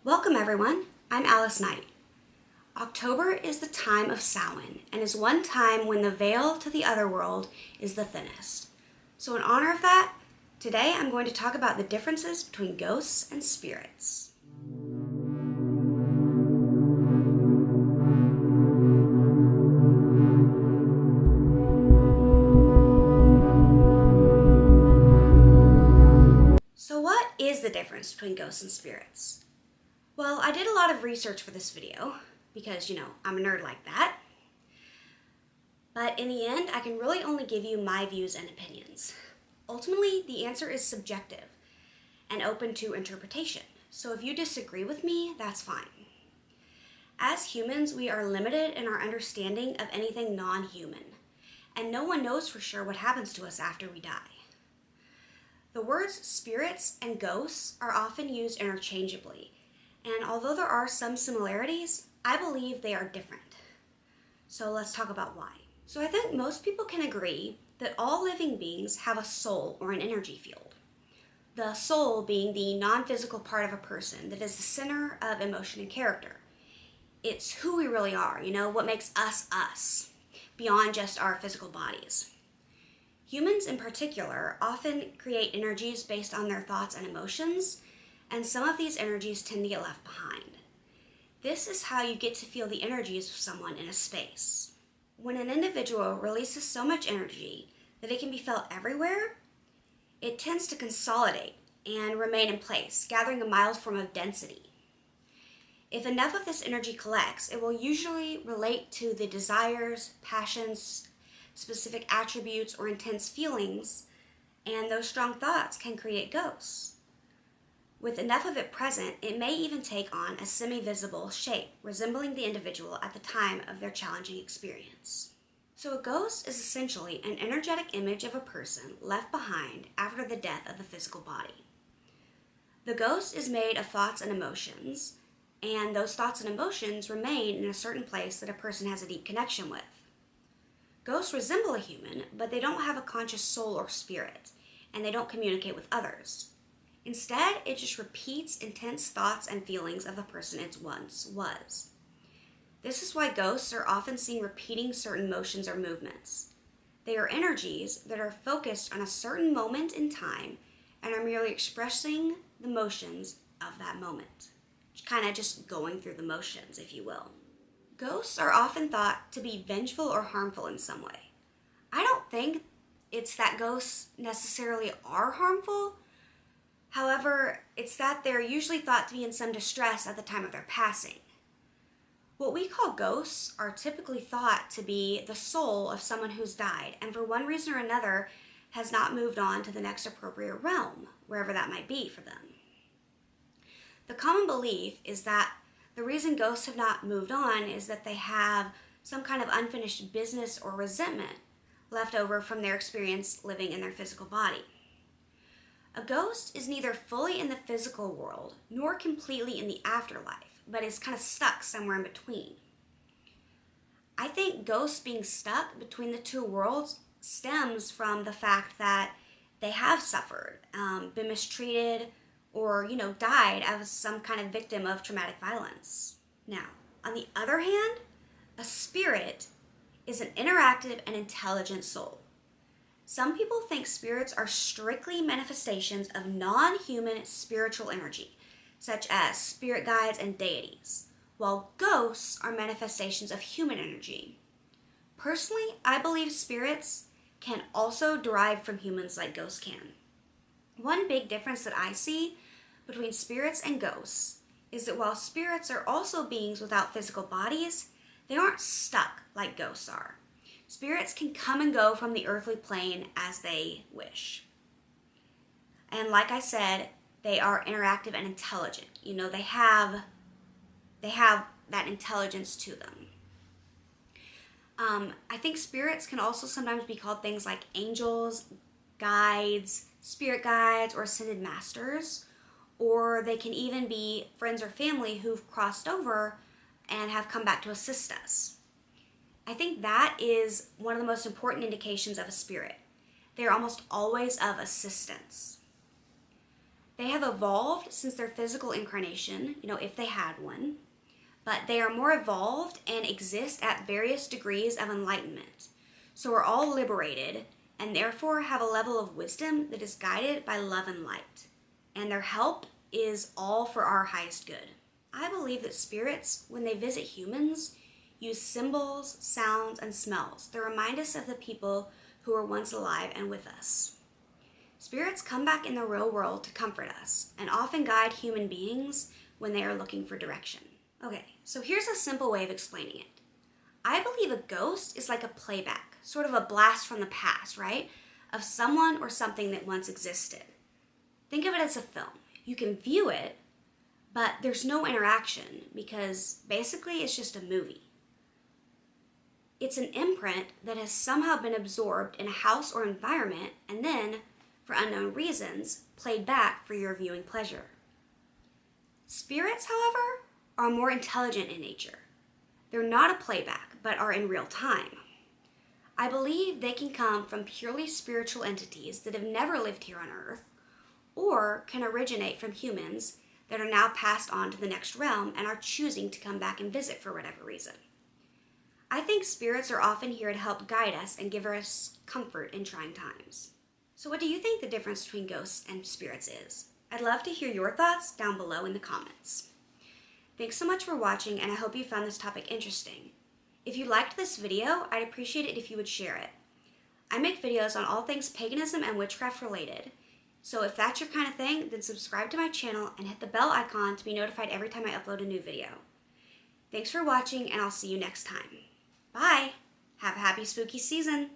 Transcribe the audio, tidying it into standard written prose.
Welcome everyone, I'm Alice Knight. October is the time of Samhain and is one time when the veil to the other world is the thinnest. So in honor of that, today I'm going to talk about the differences between ghosts and spirits. So what is the difference between ghosts and spirits? Well, I did a lot of research for this video because, I'm a nerd like that. But in the end, I can really only give you my views and opinions. Ultimately, the answer is subjective and open to interpretation. So if you disagree with me, that's fine. As humans, we are limited in our understanding of anything non-human, and no one knows for sure what happens to us after we die. The words spirits and ghosts are often used interchangeably, and although there are some similarities, I believe they are different. So let's talk about why. So I think most people can agree that all living beings have a soul or an energy field. The soul being the non-physical part of a person that is the center of emotion and character. It's who we really are, what makes us us, beyond just our physical bodies. Humans in particular often create energies based on their thoughts and emotions, and some of these energies tend to get left behind. This is how you get to feel the energies of someone in a space. When an individual releases so much energy that it can be felt everywhere, it tends to consolidate and remain in place, gathering a mild form of density. If enough of this energy collects, it will usually relate to the desires, passions, specific attributes, or intense feelings, and those strong thoughts can create ghosts. With enough of it present, it may even take on a semi-visible shape, resembling the individual at the time of their challenging experience. So a ghost is essentially an energetic image of a person left behind after the death of the physical body. The ghost is made of thoughts and emotions, and those thoughts and emotions remain in a certain place that a person has a deep connection with. Ghosts resemble a human, but they don't have a conscious soul or spirit, and they don't communicate with others. Instead, it just repeats intense thoughts and feelings of the person it once was. This is why ghosts are often seen repeating certain motions or movements. They are energies that are focused on a certain moment in time and are merely expressing the motions of that moment. Kind of just going through the motions, if you will. Ghosts are often thought to be vengeful or harmful in some way. I don't think it's that ghosts necessarily are harmful. However, it's that they're usually thought to be in some distress at the time of their passing. What we call ghosts are typically thought to be the soul of someone who's died and for one reason or another has not moved on to the next appropriate realm, wherever that might be for them. The common belief is that the reason ghosts have not moved on is that they have some kind of unfinished business or resentment left over from their experience living in their physical body. A ghost is neither fully in the physical world nor completely in the afterlife, but is kind of stuck somewhere in between. I think ghosts being stuck between the two worlds stems from the fact that they have suffered, been mistreated, or, died as some kind of victim of traumatic violence. Now, on the other hand, a spirit is an interactive and intelligent soul. Some people think spirits are strictly manifestations of non-human spiritual energy, such as spirit guides and deities, while ghosts are manifestations of human energy. Personally, I believe spirits can also derive from humans like ghosts can. One big difference that I see between spirits and ghosts is that while spirits are also beings without physical bodies, they aren't stuck like ghosts are. Spirits can come and go from the earthly plane as they wish. And like I said, they are interactive and intelligent. They have that intelligence to them. I think spirits can also sometimes be called things like angels, guides, spirit guides, or ascended masters, or they can even be friends or family who've crossed over and have come back to assist us. I think that is one of the most important indications of a spirit. They are almost always of assistance. They have evolved since their physical incarnation, if they had one, but they are more evolved and exist at various degrees of enlightenment. So we're all liberated and therefore have a level of wisdom that is guided by love and light. And their help is all for our highest good. I believe that spirits, when they visit humans, use symbols, sounds, and smells that remind us of the people who were once alive and with us. Spirits come back in the real world to comfort us and often guide human beings when they are looking for direction. Okay, so here's a simple way of explaining it. I believe a ghost is like a playback, sort of a blast from the past, right? Of someone or something that once existed. Think of it as a film. You can view it, but there's no interaction because basically it's just a movie. It's an imprint that has somehow been absorbed in a house or environment and then, for unknown reasons, played back for your viewing pleasure. Spirits, however, are more intelligent in nature. They're not a playback, but are in real time. I believe they can come from purely spiritual entities that have never lived here on Earth, or can originate from humans that are now passed on to the next realm and are choosing to come back and visit for whatever reason. I think spirits are often here to help guide us and give us comfort in trying times. So what do you think the difference between ghosts and spirits is? I'd love to hear your thoughts down below in the comments. Thanks so much for watching, and I hope you found this topic interesting. If you liked this video, I'd appreciate it if you would share it. I make videos on all things paganism and witchcraft related, so if that's your kind of thing, then subscribe to my channel and hit the bell icon to be notified every time I upload a new video. Thanks for watching, and I'll see you next time. Bye! Have a happy spooky season!